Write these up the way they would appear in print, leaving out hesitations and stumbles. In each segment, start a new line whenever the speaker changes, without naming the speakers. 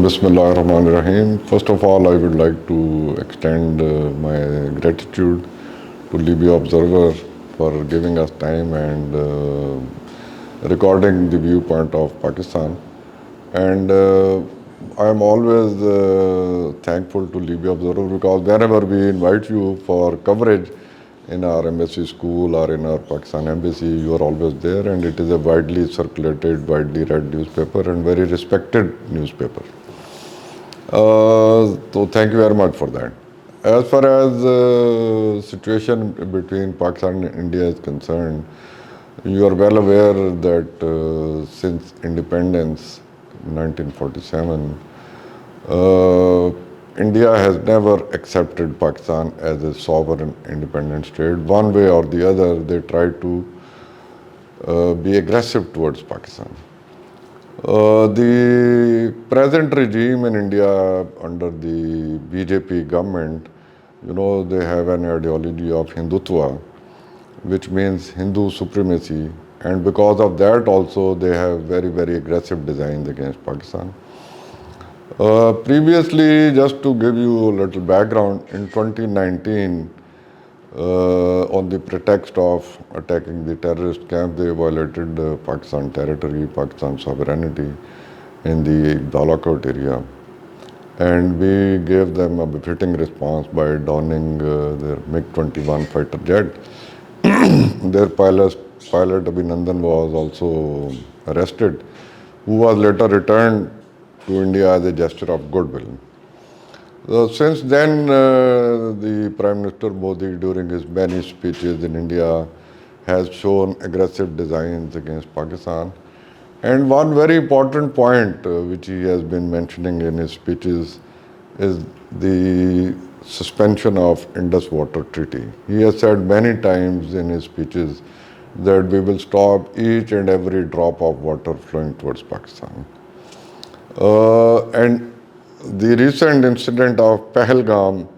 Bismillah ar-Rahman ar-Rahim. First of all, I would like to extend my gratitude to Libya Observer for giving us time and recording the viewpoint of Pakistan. And I am always thankful to Libya Observer because whenever we invite you for coverage in our embassy school or in our Pakistan embassy, you are always there, and it is a widely circulated, widely read newspaper and very respected newspaper. So thank you very much for that. As far as situation between Pakistan and India is concerned, you are well aware that since independence in 1947, India has never accepted Pakistan as a sovereign independent state. One way or the other, they try to be aggressive towards Pakistan. The present regime in India under the BJP government, they have an ideology of Hindutva, which means Hindu supremacy, and because of that also they have very, very aggressive designs against Pakistan. Previously, just to give you a little background, in 2019, on the pretext of attacking the terrorist camp, they violated Pakistan territory, Pakistan sovereignty in the Balakot area. And we gave them a befitting response by donning their MiG-21 fighter jet. Their pilot Abhinandan was also arrested, who was later returned to India as a gesture of goodwill. Since then, the Prime Minister Modi, during his many speeches in India, has shown aggressive designs against Pakistan. And one very important point which he has been mentioning in his speeches is the suspension of Indus Water Treaty. He has said many times in his speeches that we will stop each and every drop of water flowing towards Pakistan. And the recent incident of Pahalgam,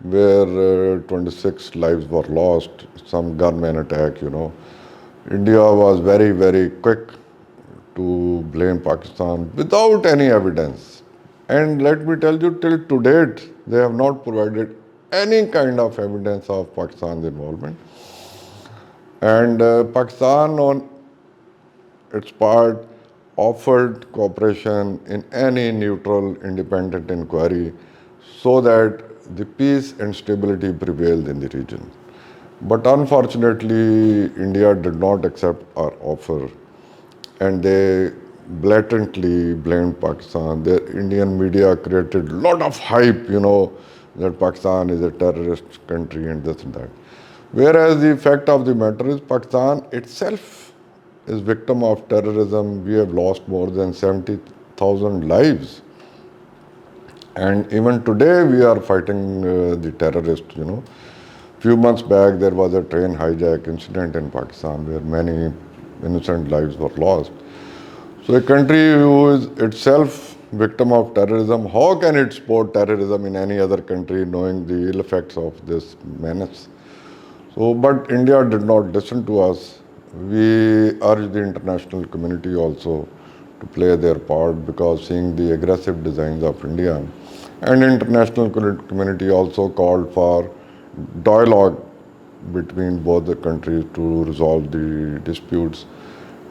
where 26 lives were lost, some gunman attack, India was very, very quick to blame Pakistan without any evidence. And let me tell you, till to date, they have not provided any kind of evidence of Pakistan's involvement. And Pakistan, on its part, offered cooperation in any neutral, independent inquiry so that the peace and stability prevailed in the region. But unfortunately, India did not accept our offer, and they blatantly blamed Pakistan. The Indian media created a lot of hype, that Pakistan is a terrorist country and this and that. Whereas the fact of the matter is Pakistan itself is victim of terrorism. We have lost more than 70,000 lives. And even today we are fighting the terrorists, Few months back there was a train hijack incident in Pakistan where many innocent lives were lost. So a country who is itself victim of terrorism, how can it support terrorism in any other country knowing the ill effects of this menace? But India did not listen to us. We urge the international community also to play their part, because seeing the aggressive designs of India, and international community also called for dialogue between both the countries to resolve the disputes.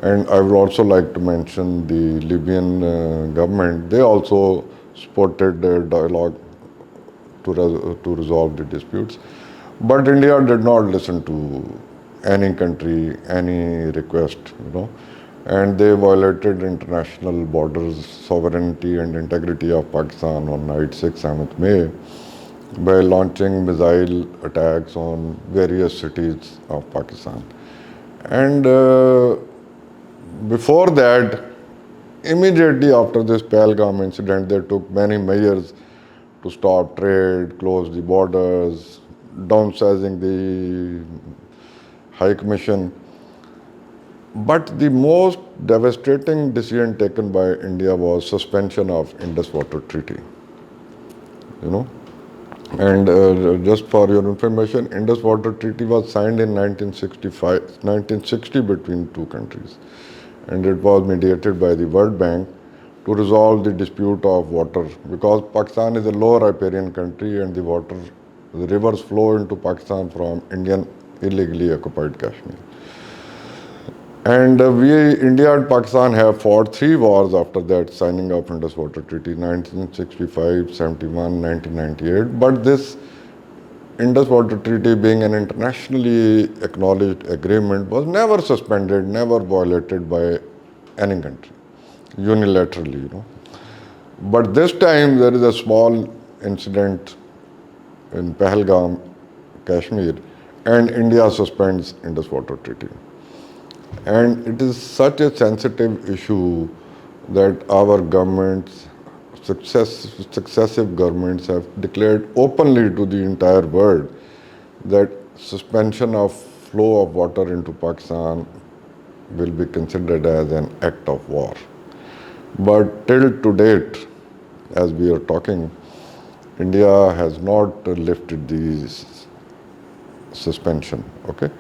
And I would also like to mention the Libyan government. They also supported the dialogue to resolve the disputes. But India did not listen to any country, any request, and they violated international borders, sovereignty and integrity of Pakistan on night 6th, 7th May by launching missile attacks on various cities of Pakistan. And before that, immediately after this Pahalgam incident, they took many measures to stop trade, close the borders, downsizing the High Commission. But the most devastating decision taken by India was suspension of Indus Water Treaty. And just for your information, Indus Water Treaty was signed in 1960 between two countries. And it was mediated by the World Bank to resolve the dispute of water, because Pakistan is a lower riparian country and the rivers flow into Pakistan from Indian illegally occupied Kashmir. And India and Pakistan have fought 3 wars after that signing of Indus Water Treaty, 1965, 71, 1998. But this Indus Water Treaty, being an internationally acknowledged agreement, was never suspended, never violated by any country, unilaterally. But this time there is a small incident in Pahalgam, Kashmir, and India suspends Indus Water Treaty. And it is such a sensitive issue that our governments, successive governments, have declared openly to the entire world that suspension of flow of water into Pakistan will be considered as an act of war. But till to date, as we are talking, India has not lifted these suspension. Okay,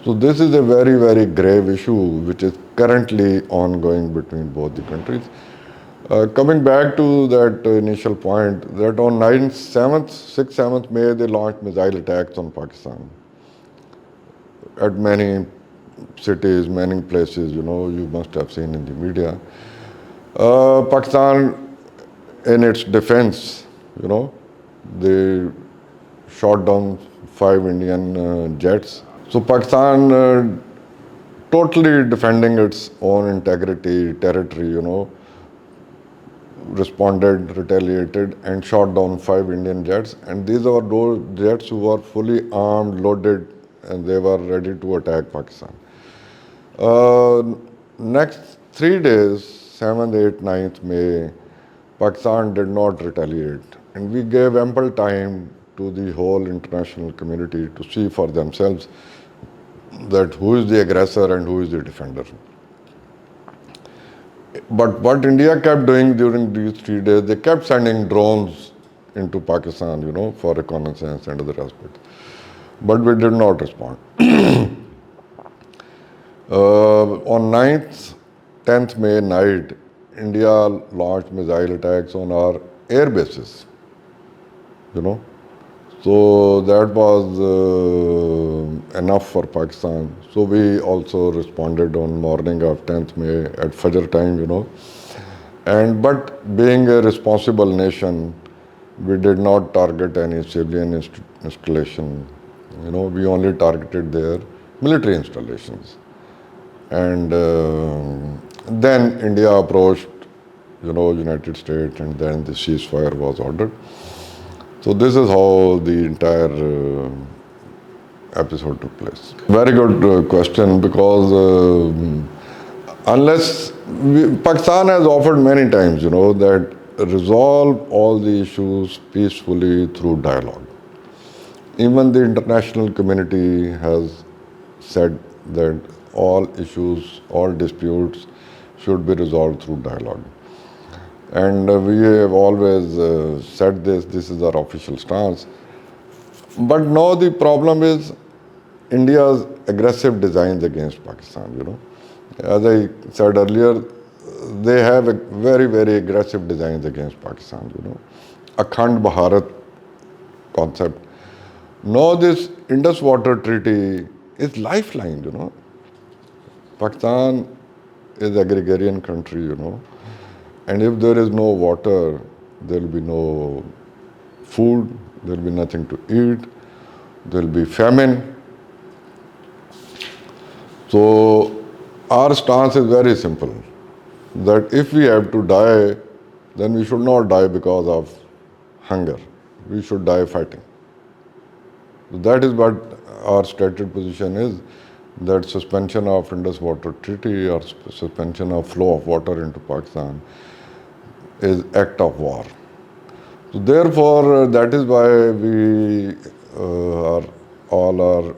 so this is a very, very grave issue which is currently ongoing between both the countries. Coming back to that initial point, that on 6th, 7th May, they launched missile attacks on Pakistan at many cities, many places, you must have seen in the media. Pakistan, in its defense, they shot down 5 Indian jets. So Pakistan, totally defending its own integrity, territory, responded, retaliated, and shot down 5 Indian jets. And these are those jets who were fully armed, loaded, and they were ready to attack Pakistan. Next 3 days, 7th, 8th, 9th May, Pakistan did not retaliate. And we gave ample time to the whole international community to see for themselves that who is the aggressor and who is the defender. But what India kept doing during these 3 days, they kept sending drones into Pakistan, for reconnaissance and other aspects. But we did not respond. On 9th, 10th May night, India launched missile attacks on our air bases. So that was enough for Pakistan. So we also responded on morning of 10th May at Fajr time, But being a responsible nation, we did not target any civilian installation. We only targeted their military installations. And then India approached, United States, and then the ceasefire was ordered. So this is how the entire episode took place. Very good question, because Pakistan has offered many times, that resolve all the issues peacefully through dialogue. Even the international community has said that all issues, all disputes should be resolved through dialogue. And we have always said this is our official stance. But now the problem is India's aggressive designs against Pakistan, As I said earlier, they have a very, very aggressive designs against Pakistan, Akhand Bharat concept. Now this Indus Water Treaty is lifeline, Pakistan is an agrarian country, And if there is no water, there will be no food, there will be nothing to eat, there will be famine. So our stance is very simple, that if we have to die, then we should not die because of hunger. We should die fighting. So that is what our stated position is, that suspension of Indus Water Treaty or suspension of flow of water into Pakistan is act of war. So therefore, that is why we all our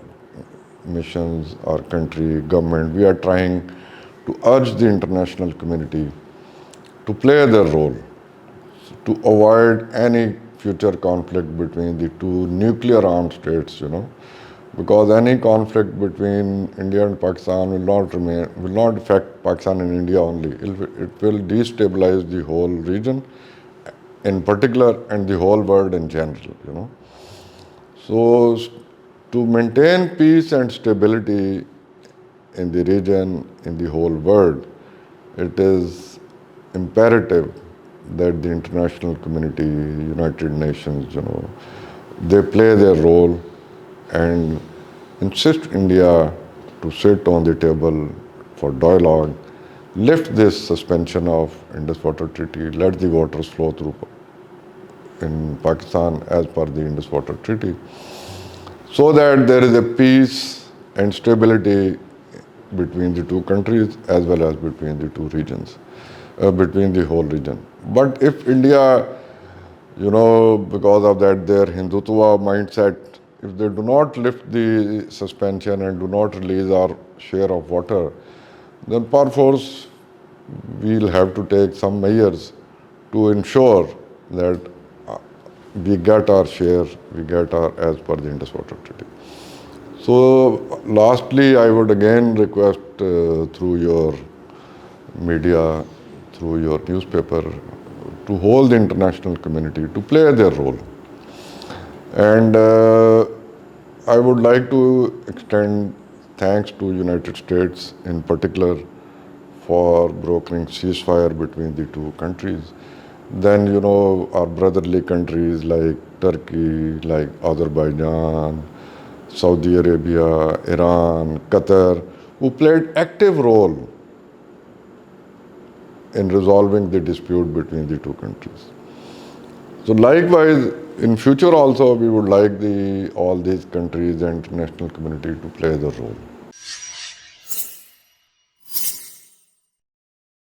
missions, our country, government, we are trying to urge the international community to play their role, to avoid any future conflict between the two nuclear armed states, because any conflict between India and Pakistan will not affect Pakistan and India only. It will destabilize the whole region in particular and the whole world in general, you know. So to maintain peace and stability in the region, in the whole world, it is imperative that the international community, United Nations, you know, they play their role and insist India to sit on the table for dialogue, lift this suspension of Indus Water Treaty, let the waters flow through in Pakistan as per the Indus Water Treaty, so that there is a peace and stability between the two countries as well as between the two regions, between the whole region. But if India, you know, because of that, their Hindutva mindset, if they do not lift the suspension and do not release our share of water, then perforce we'll have to take some measures to ensure that we get our share, we get our as per the Indus Water Treaty. So lastly, I would again request through your media, through your newspaper, to hold the international community to play their role. And I would like to extend thanks to United States in particular for brokering ceasefire between the two countries. Then, you know, our brotherly countries like Turkey, like Azerbaijan, Saudi Arabia, Iran, Qatar, who played active role in resolving the dispute between the two countries. So likewise, in future also, we would like all these countries and international community to play the role.